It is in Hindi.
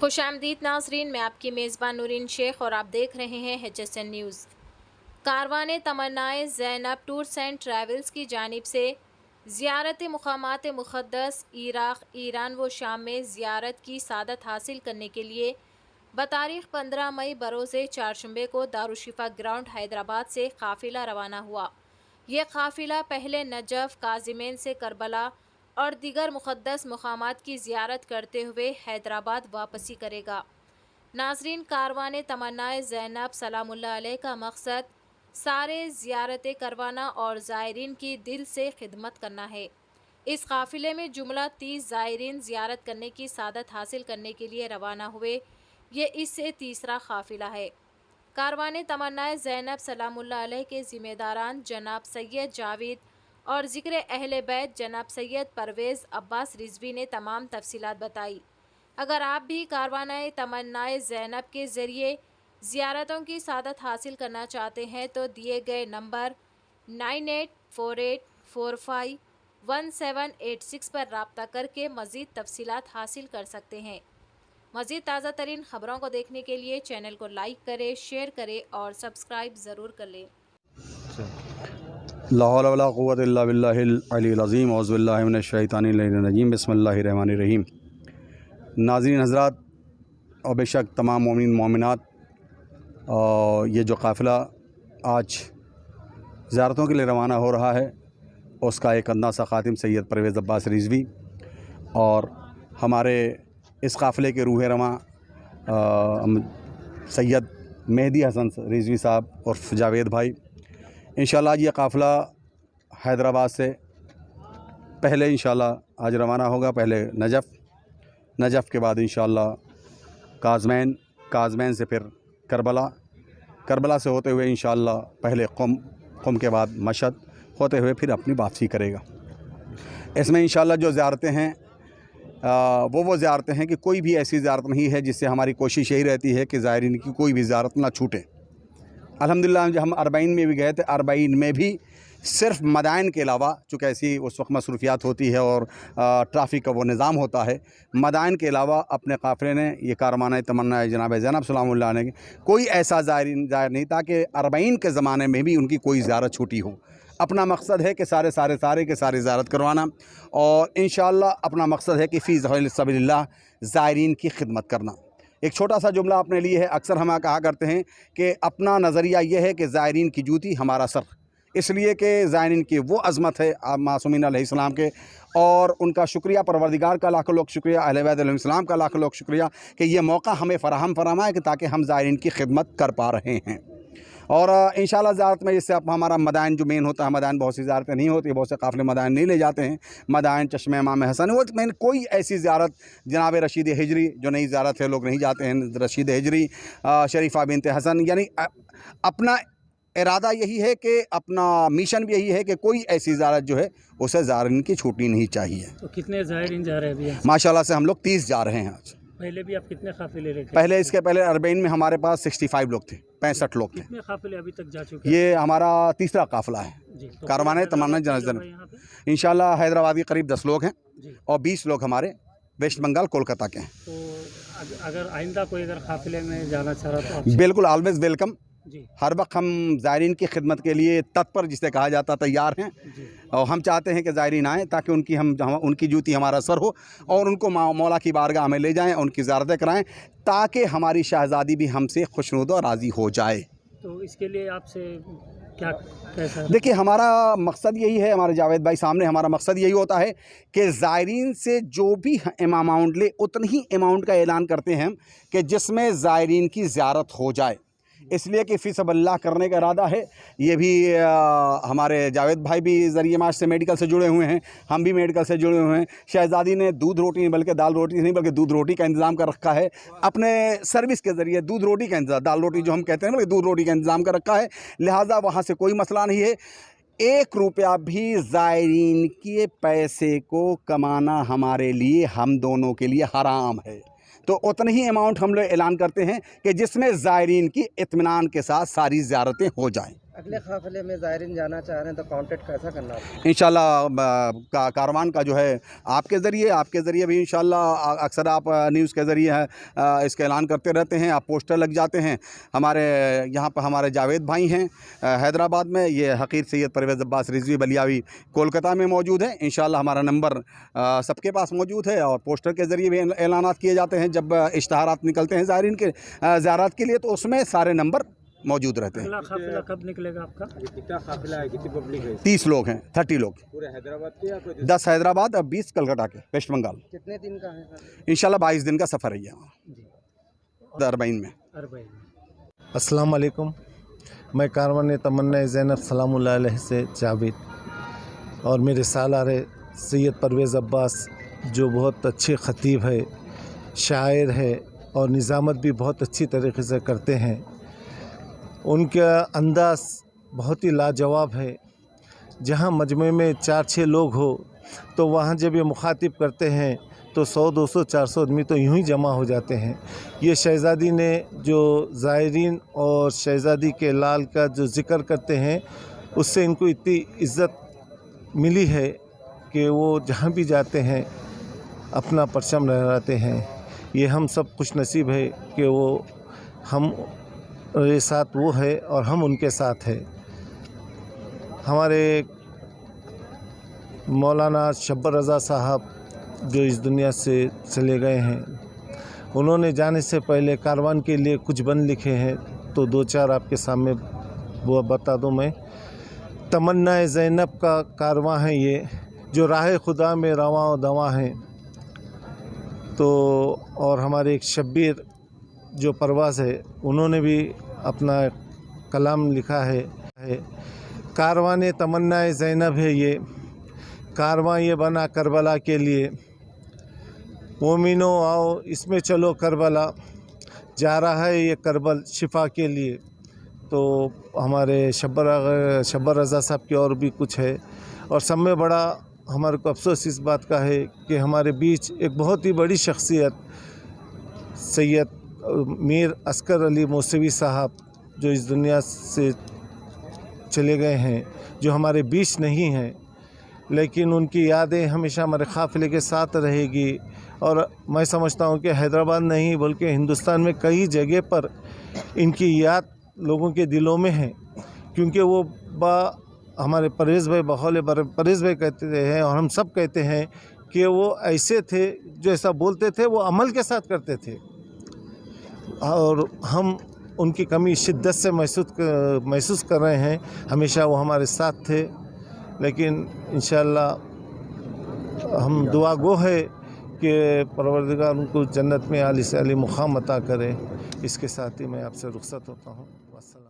खुशामदीद नाजरीन, मैं आपकी मेज़बान नूरीन शेख और आप देख रहे हैं HSN news. Karwane Tamannaye Zainab tours and travels की जानिब से ज़ियारत मुक़ामात मुक़द्दस इराक़, ईरान व शाम में ज़ियारत की सादत हासिल करने के लिए बतारीख़ 15 मई बरोज़े चारशंबे को दारुशिफ़ा ग्राउंड हैदराबाद से काफ़िला रवाना हुआ। ये काफ़िला पहले नजफ़, काज़िमैन से करबला और दीगर मुक़द्दस मक़ामात की ज़ियारत करते हुए हैदराबाद वापसी करेगा। नाज़रीन, कारवाने तमन्नाए ज़ैनब सलामुल्लाह अलैह का मकसद सारे ज़ियारतें करवाना और ज़ायरीन की दिल से खिदमत करना है। इस काफ़िले में जुमला 30 ज़ायरीन ज़ियारत करने की सादत हासिल करने के लिए रवाना हुए। ये इससे तीसरा काफ़िला है। कारवाने तमन्नाए ज़ैनब सलामुल्लाह अलैह के ज़िम्मेदारान जनाब सैयद जावेद और ज़िक्र अहले बैत जनाब सैयद परवेज़ अब्बास रिज़वी ने तमाम तफसीलात बताई। अगर आप भी कारवाने तमन्नाए ज़ैनब के ज़रिए ज़ियारतों की सादत हासिल करना चाहते हैं तो दिए गए नंबर 9848451786 पर रब्ता करके मज़ीद तफसीलात हासिल कर सकते हैं। मज़ीद ताज़ा तरीन ख़बरों को देखने के लिए चैनल को लाइक करें, शेयर करें और सब्सक्राइब ज़रूर कर लें। ला हौला वला कुव्वता इल्ला बिल्लाहिल अलील अज़ीम औज़ु बिल्लाहि मिनश शैतानिर रजीम बिस्मिल्लाहिर रहमानिर रहीम। नाज़रीन हज़रात और बेशक तमाम मोमिन मोमिनात, ये जो काफ़िला आज ज़ियारतों के लिए रवाना हो रहा है उसका एक अंदा सा ख़ातिम सैयद परवेज़ अब्बास रिज़वी और हमारे इस काफ़िले के रूह रवां सैयद मेहदी हसन रिज़वी साहब और जावेद भाई, इंशाल्लाह ये काफ़िला हैदराबाद से पहले इंशाल्लाह आज रवाना होगा। पहले नजफ़ के बाद इंशाल्लाह काज़मैन से फिर करबला से होते हुए इंशाल्लाह पहले क़ुम के बाद मशहद होते हुए फिर अपनी वापसी करेगा। इसमें इंशाल्लाह जो ज़ियारतें हैं वो ज़ियारतें हैं कि कोई भी ऐसी ज़ियारत नहीं है जिससे हमारी कोशिश यही रहती है कि ज़ायरीन की कोई भी ज़ियारत ना छूटे। अल्हम्दुलिल्लाह जब हम अरबाइन में भी गए थे, अरबाइन में भी सिर्फ मदाइन के अलावा, चूँकि ऐसी उस वक्त मसरूफियात होती है और ट्रैफ़िक का वो निज़ाम होता है, मदाइन के अलावा अपने काफ़िले ने ये कारवाना तमन्ना जनाब ज़ैनब सलामुल्लाह अलैह ने कोई ऐसा ज़ायर नहीं था कि अरबाइन के ज़माने में भी उनकी कोई ज़ियारत छूटी हो। अपना मकसद है कि सारे ज़ियारत करवाना और इंशाअल्लाह अपना मकसद है कि फ़ी सबीलिल्लाह ज़ायरीन की खिदमत करना। एक छोटा सा जुमला अपने लिए है, अक्सर हम कहा करते हैं कि अपना नज़रिया ये है कि ज़ायरीन की जूती हमारा सर, इसलिए कि ज़ायरीन की वो अज़मत है मासूमीन अलैहिस्सलाम के, और उनका शुक्रिया परवरदिगार का लाखों लोग शुक्रिया, अहले बैत अलैहिस्सलाम का लाखों लोग शुक्रिया कि ये मौका हमें फराहम है कि ताकि हम ज़ायरीन की खिदमत कर पा रहे हैं। और इंशाल्लाह ज़ियारत में जैसे अब हमारा मदाइन जो मेन होता है, मदाइन बहुत सी ज़ियारतें नहीं होती, बहुत से काफ़िले मदाइन नहीं ले जाते हैं। मदाइन चश्मे इमाम हसन वो मेन कोई ऐसी ज़ियारत जनाब रशीद हिजरी जो नई ज़ियारत है, लोग नहीं जाते हैं, रशीद हिजरी शरीफ़ा बिनत हसन, यानी अपना इरादा यही है कि अपना मिशन भी यही है कि कोई ऐसी ज़ियारत जो है उसे ज़ायरीन की छूटनी नहीं चाहिए। तो कितने ज़ायरीन जा रहे हैं अभी? माशाल्लाह से हम लोग 30 जा रहे हैं आज। पहले भी आप कितने काफ़िले लेके? पहले इसके पहले अरबाइन में हमारे पास 65 लोग थे, 65 लोग थे। कितने काफ़िले अभी तक जा चुके हैं? ये हमारा तीसरा काफ़िला है तो कारवाने तमन्ना जनाब। इंशाल्लाह हैदराबाद के करीब 10 लोग हैं और 20 लोग हमारे वेस्ट बंगाल कोलकाता के हैं। तो अगर आइंदा कोई अगर काफ़िले में जाना चाह रहा तो बिल्कुल ऑलवेज़ वेलकम। हर वक्त हम ज़ायरीन की खिदमत के लिए तत्पर, जिसे कहा जाता, तैयार हैं और हम चाहते हैं कि ज़ायरीन आएँ ताकि उनकी जूती हमारा सर हो और उनको मौला की बारगाह में ले जाएं, उनकी ज़ियारतें कराएं ताकि हमारी शहज़ादी भी हमसे खुशनुद और राज़ी हो जाए। तो इसके लिए आपसे क्या कैसा? देखिए, हमारा मकसद यही है, हमारे जावेद भाई सामने हमारा मकसद यही होता है कि ज़ायरीन से जो भी अमाउंट ले उतनी ही अमाउंट का ऐलान करते हैं कि जिसमें ज़ायरीन की ज़ियारत हो जाए, इसलिए कि फ़ी सबल्लाह करने का इरादा है। ये भी हमारे जावेद भाई भी ज़रिए माश से मेडिकल से जुड़े हुए हैं, हम भी मेडिकल से जुड़े हुए हैं। शहज़ादी ने दूध रोटी नहीं बल्कि दाल रोटी नहीं बल्कि दूध रोटी का इंतज़ाम कर रखा है अपने सर्विस के ज़रिए। दूध रोटी का इंतज़ाम, दाल रोटी जो हम कहते हैं बल्कि दूध रोटी का इंतज़ाम कर रखा है, लिहाजा वहाँ से कोई मसला नहीं है। 1 रुपया भी ज़ायरीन के पैसे को कमाना हमारे लिए, हम दोनों के लिए हराम है। तो उतनी ही अमाउंट हम लोग ऐलान करते हैं कि जिसमें ज़ायरीन की इत्मीनान के साथ सारी ज़ियारतें हो जाएं। अगले काफिले में ज़ायरीन जाना चाह रहे हैं तो कांटेक्ट कैसा करना होगा? इंशाल्लाह कारवान का जो है आपके ज़रिए भी इंशाल्लाह अक्सर आप न्यूज़ के ज़रिए है इसका ऐलान करते रहते हैं, आप पोस्टर लग जाते हैं। हमारे यहाँ पर हमारे जावेद भाई हैं हैदराबाद में, ये हकीर सैयद परवेज़ अब्बास रिजवी बलियावी कोलकाता में मौजूद है। इंशाल्लाह हमारा नंबर सबके पास मौजूद है और पोस्टर के ज़रिए भी ऐलानात किए जाते हैं। जब इश्तहारात निकलते हैं ज़ायरीन के ज़ियारत के लिए तो उसमें सारे नंबर मौजूद रहते हैं। अगला काफिला कब निकलेगा आपका? कितना काफिला है, कितनी पब्लिक है? 30 लोग हैं, 30 लोग, पूरे हैदराबाद के या कोई 10 हैदराबाद और 20 कलकत्ता के, वेस्ट बंगाल। कितने दिन का है सर? इंशाल्लाह 22 दिन का सफ़र है यहाँ अरबईन में। अस्सलाम वालेकुम। मैं कारवान तमन्ना ज़ैनब सलामुल्लाह अलैह से जावेद और मेरे सालार सैयद परवेज़ अब्बास जो बहुत अच्छे ख़तीब है, शायर है और निज़ामत भी बहुत अच्छी तरीके से करते हैं। उनका अंदाज़ बहुत ही लाजवाब है। जहाँ मजमे में 4-6 लोग हो तो वहाँ जब ये मुखातिब करते हैं तो 100-200 400 आदमी तो यूं ही जमा हो जाते हैं। ये शहज़ादी ने जो ज़ायरीन और शहज़ादी के लाल का जो ज़िक्र करते हैं उससे इनको इतनी इज़्ज़त मिली है कि वो जहाँ भी जाते हैं अपना परचम लहराते हैं। ये हम सब खुश नसीब है कि वो हम ये साथ वो है और हम उनके साथ है। हमारे मौलाना शब्बर रज़ा साहब जो इस दुनिया से चले गए हैं, उन्होंने जाने से पहले कारवान के लिए कुछ बंद लिखे हैं, तो 2-4 आपके सामने वो बता दूं मैं। तमन्ना ज़ैनब का कारवां है ये, जो राह खुदा में रवां दवा हैं। तो और हमारे एक शब्बीर जो परवाज़ है, उन्होंने भी अपना कलाम लिखा है। कारवान तमन्ना ज़ैनब है ये, कारवां ये बना करबला के लिए। मोमिनो आओ इसमें चलो करबला, जा रहा है ये करबल शिफा के लिए। तो हमारे शब्बर रज़ा साहब की और भी कुछ है। और सब में बड़ा हमारे को अफसोस इस बात का है कि हमारे बीच एक बहुत ही बड़ी शख्सियत सैयद मीर अस्कर अली मौसवी साहब जो इस दुनिया से चले गए हैं, जो हमारे बीच नहीं हैं, लेकिन उनकी यादें हमेशा हमारे काफ़िले के साथ रहेगी। और मैं समझता हूँ कि हैदराबाद नहीं बल्कि हिंदुस्तान में कई जगह पर इनकी याद लोगों के दिलों में है, क्योंकि वो हमारे परवेज़ भाई बखौल परवेज़ भाई कहते हैं और हम सब कहते हैं कि वो ऐसे थे जो ऐसा बोलते थे वो अमल के साथ करते थे। और हम उनकी कमी शिद्दत से महसूस कर रहे हैं। हमेशा वो हमारे साथ थे, लेकिन इंशाअल्लाह हम दुआ गो है कि परवरदिगार उनको जन्नत में आली से आली मुकाम अता करे। इसके साथ ही मैं आपसे रुखसत होता हूँ। वस्सलाम।